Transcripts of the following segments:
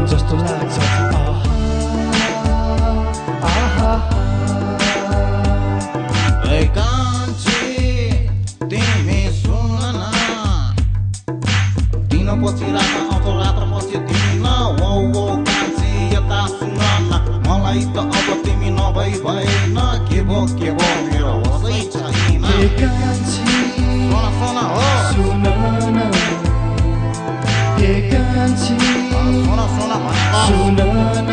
जस्तो लाग्छ कान्छी तिमी सुन न दिन पछि रात आउँछ रात पछि दिन वो वो कान्छी यता सुन न मलाई त अब तिमी नभई भएन के भो मेरो होसै छैन कान्छी सुन सुन हो सुन न कान्छी सुन सुन भनेको सुन न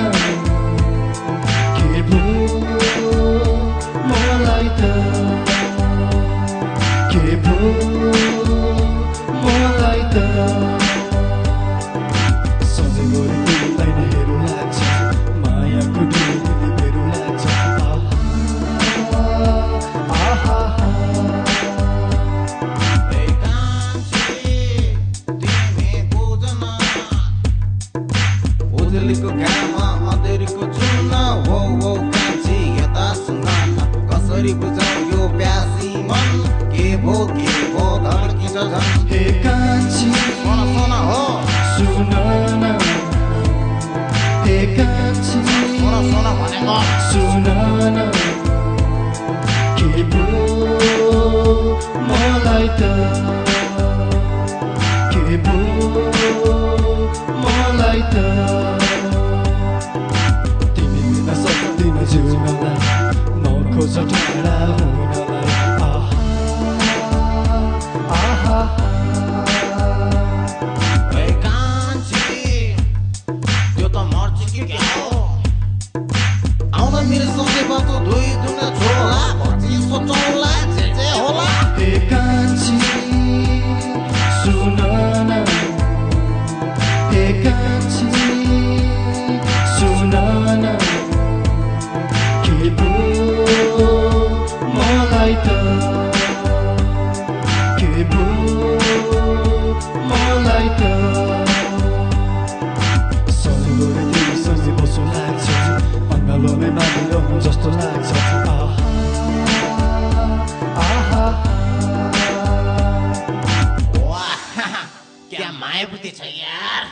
के भो मलाई त के भो मलाई त सधैँ गरी तिमीलाई नै हेरो लाग्छ मायाको ढिली मेरो लाग्छ उजुलीको घाममा अँधेरीको जुन वो वो कान्छी यता सुन कसरी बुझाउ यो प्यासी मन के भो धड्किन्छ झन् हे कान्छी सुन सुन हो सुन न हे कान्छी सुन सुन भनेको सुन न के भो मलाई त के भो मलाई त तिमी बिना सक्दिन जिउनलाई नखोज टाढा हुनलाई कान्छी त्यो त मर्छ कि क्या हो आउँदा मेरो सँगै बस्नु दुई दुना छोला पछि सोचौला जे होला हे कान्छी सुन न हे कान्छी सुन न के भो मलाई त के भो मलाई त सधैँ गरी तिमीसँगै बस्नु लाग्छ अङ्गालोमै मानिरहँ जस्तो लाग्छ वाह क्या माया बुद्धि छ यार